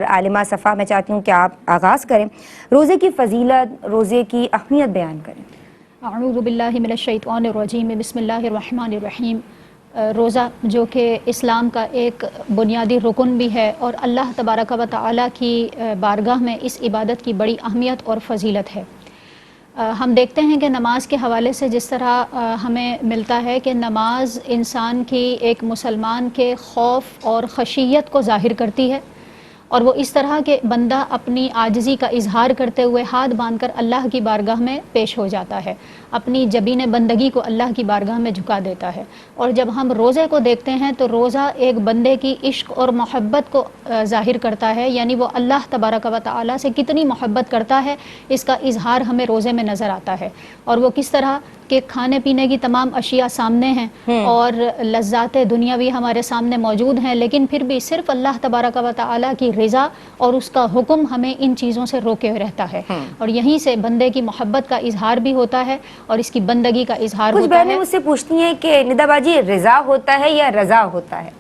عالمہ صفا میں چاہتی ہوں کہ آپ آغاز کریں، روزے کی فضیلت، روزے کی اہمیت بیان کریں۔ اعوذ باللہ من الشیطان الرجیم، بسم اللہ الرحمن الرحیم۔ روزہ جو کہ اسلام کا ایک بنیادی رکن بھی ہے اور اللہ تبارک و تعالیٰ کی بارگاہ میں اس عبادت کی بڑی اہمیت اور فضیلت ہے۔ ہم دیکھتے ہیں کہ نماز کے حوالے سے جس طرح ہمیں ملتا ہے کہ نماز انسان کی ایک مسلمان کے خوف اور خشیت کو ظاہر کرتی ہے، اور وہ اس طرح کہ بندہ اپنی عاجزی کا اظہار کرتے ہوئے ہاتھ باندھ کر اللہ کی بارگاہ میں پیش ہو جاتا ہے، اپنی جبین بندگی کو اللہ کی بارگاہ میں جھکا دیتا ہے۔ اور جب ہم روزے کو دیکھتے ہیں تو روزہ ایک بندے کی عشق اور محبت کو ظاہر کرتا ہے، یعنی وہ اللہ تبارک و تعالیٰ سے کتنی محبت کرتا ہے اس کا اظہار ہمیں روزے میں نظر آتا ہے۔ اور وہ کس طرح کہ کھانے پینے کی تمام اشیاء سامنے ہیں اور لذات دنیاوی ہمارے سامنے موجود ہیں، لیکن پھر بھی صرف اللہ تبارک و تعالیٰ کی رضا اور اس کا حکم ہمیں ان چیزوں سے روکے رہتا ہے، اور یہیں سے بندے کی محبت کا اظہار بھی ہوتا ہے اور اس کی بندگی کا اظہار کچھ ہوتا ہے۔ بہنیں مجھ سے پوچھتی ہیں کہ ندا باجی رضا ہوتا ہے یا رضا ہوتا ہے؟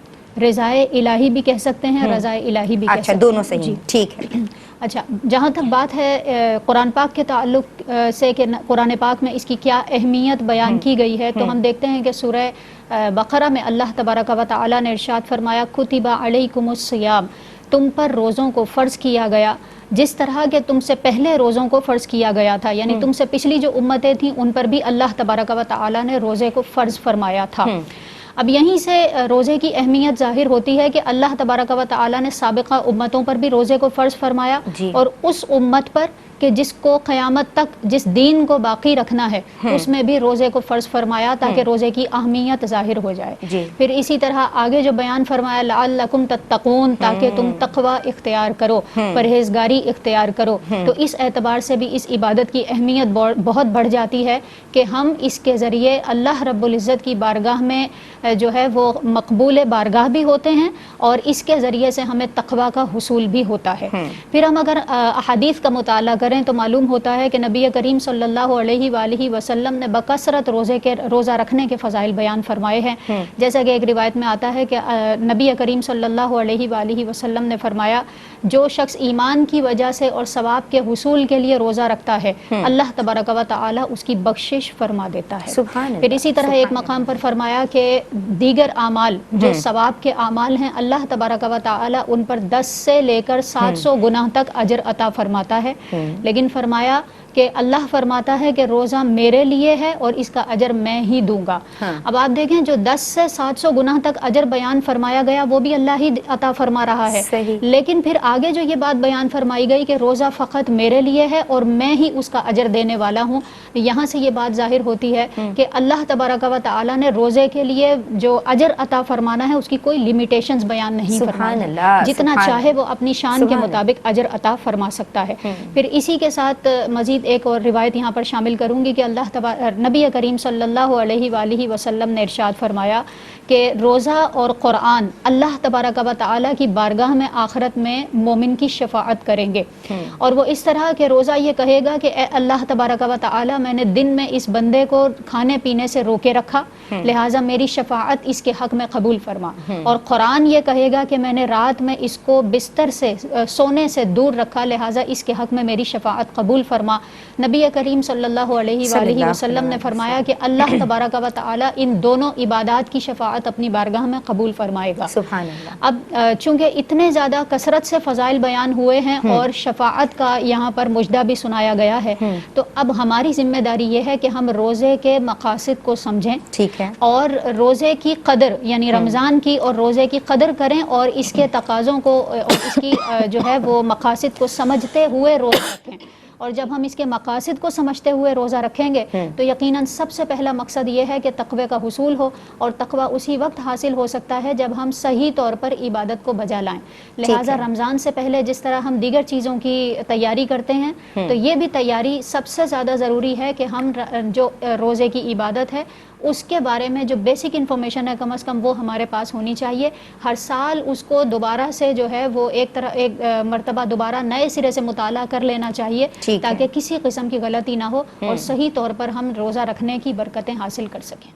رضائے الہی بھی کہہ سکتے ہیں، رضائے الہی بھی کہہ سکتے ہیں۔ اچھا، دونوں صحیح ہیں، ٹھیک ہے۔ اچھا، جہاں تک بات ہے قرآن پاک کے تعلق سے کہ قرآن پاک میں اس کی کیا اہمیت بیان کی گئی ہے، تو ہم دیکھتے ہیں کہ سورہ بقرہ میں اللہ تبارک و تعالیٰ نے ارشاد فرمایا کتب علیکم الصیام، تم پر روزوں کو فرض کیا گیا جس طرح کہ تم سے پہلے روزوں کو فرض کیا گیا تھا، یعنی تم سے پچھلی جو امتیں تھیں ان پر بھی اللہ تبارک و تعالیٰ نے روزے کو فرض فرمایا تھا۔ اب یہیں سے روزے کی اہمیت ظاہر ہوتی ہے کہ اللہ تبارک و تعالیٰ نے سابقہ امتوں پر بھی روزے کو فرض فرمایا، اور اس امت پر کہ جس کو قیامت تک جس دین کو باقی رکھنا ہے اس میں بھی روزے کو فرض فرمایا تاکہ روزے کی اہمیت ظاہر ہو جائے۔ پھر اسی طرح آگے جو بیان فرمایا لعلکم تتقون، تاکہ تم تقوی اختیار کرو، پرہیزگاری اختیار کرو، تو اس اعتبار سے بھی اس عبادت کی اہمیت بہت بڑھ جاتی ہے کہ ہم اس کے ذریعے اللہ رب العزت کی بارگاہ میں جو ہے وہ مقبول بارگاہ بھی ہوتے ہیں، اور اس کے ذریعے سے ہمیں تقوی کا حصول بھی ہوتا ہے۔ پھر ہم اگر احادیث کا مطالعہ کریں تو معلوم ہوتا ہے کہ نبی کریم صلی اللہ علیہ وآلہ وسلم نے بکثرت روزہ رکھنے کے فضائل بیان فرمائے ہیں، جیسا کہ ایک روایت میں آتا ہے کہ نبی کریم صلی اللہ علیہ وآلہ وسلم نے فرمایا جو شخص ایمان کی وجہ سے اور ثواب کے حصول کے لیے روزہ رکھتا ہے اللہ تبارک و تعالی اس کی بخشش فرما دیتا ہے۔ پھر اسی طرح ایک مقام پر فرمایا کہ دیگر اعمال جو ثواب کے اعمال ہیں اللہ تبارک و تعالی ان پر 10 سے لے کر 700 گناہ تک اجر عطا فرماتا ہے، لیکن فرمایا کہ اللہ فرماتا ہے کہ روزہ میرے لیے ہے اور اس کا اجر میں ہی دوں گا۔ اب آپ دیکھیں جو 10 سے 700 گناہ تک اجر بیان فرمایا گیا وہ بھی اللہ ہی عطا فرما رہا ہے، لیکن پھر آگے جو یہ بات بیان فرمائی گئی کہ روزہ فقط میرے لیے ہے اور میں ہی اس کا اجر دینے والا ہوں، یہاں سے یہ بات ظاہر ہوتی ہے کہ اللہ تبارک و تعالی نے روزے کے لیے جو اجر عطا فرمانا ہے اس کی کوئی لیمیٹیشنز بیان نہیں فرمائی، جتنا چاہے وہ اپنی شان کے مطابق اجر عطا فرما سکتا ہے۔ پھر اسی کے ساتھ مزید ایک اور روایت یہاں پر شامل کروں گی کہ نبی کریم صلی اللہ علیہ وآلہ وسلم نے ارشاد فرمایا کہ روزہ اور قرآن اللہ تبارک و تعالی کی بارگاہ میں آخرت میں مومن کی شفاعت کریں گے، اور وہ اس طرح کہ روزہ یہ کہے گا کہ اے اللہ تبارک و تعالی میں نے دن میں اس بندے کو کھانے پینے سے روکے رکھا، لہٰذا میری شفاعت اس کے حق میں قبول فرما، اور قرآن یہ کہے گا کہ میں نے رات میں اس کو بستر سے سونے سے دور رکھا، لہٰذا اس کے حق میں میری شفاعت قبول فرما۔ نبی کریم صلی اللہ علیہ وآلہ وسلم نے فرمایا کہ اللہ تبارک و تعالی ان دونوں عبادات کی شفاعت اپنی بارگاہ میں قبول فرمائے گا۔ سبحان اللہ۔ اب چونکہ اتنے زیادہ کثرت سے فضائل بیان ہوئے ہیں اور شفاعت کا یہاں پر مجدہ بھی سنایا گیا ہے، تو اب ہماری ذمہ داری یہ ہے کہ ہم روزے کے مقاصد کو سمجھیں، ٹھیک ہے، اور روزے کی قدر یعنی رمضان کی اور روزے کی قدر کریں، اور اس کے تقاضوں کو اور اس کی جو ہے وہ مقاصد کو سمجھتے ہوئے روزہ رکھیں۔ اور جب ہم اس کے مقاصد کو سمجھتے ہوئے روزہ رکھیں گے تو یقیناً سب سے پہلا مقصد یہ ہے کہ تقوی کا حصول ہو، اور تقوی اسی وقت حاصل ہو سکتا ہے جب ہم صحیح طور پر عبادت کو بجا لائیں۔ لہٰذا رمضان سے پہلے جس طرح ہم دیگر چیزوں کی تیاری کرتے ہیں تو یہ بھی تیاری سب سے زیادہ ضروری ہے کہ ہم جو روزے کی عبادت ہے اس کے بارے میں جو بیسک انفارمیشن ہے کم از کم وہ ہمارے پاس ہونی چاہیے۔ ہر سال اس کو دوبارہ سے جو ہے وہ ایک مرتبہ دوبارہ نئے سرے سے مطالعہ کر لینا چاہیے تاکہ کسی قسم کی غلطی نہ ہو اور صحیح طور پر ہم روزہ رکھنے کی برکتیں حاصل کر سکیں۔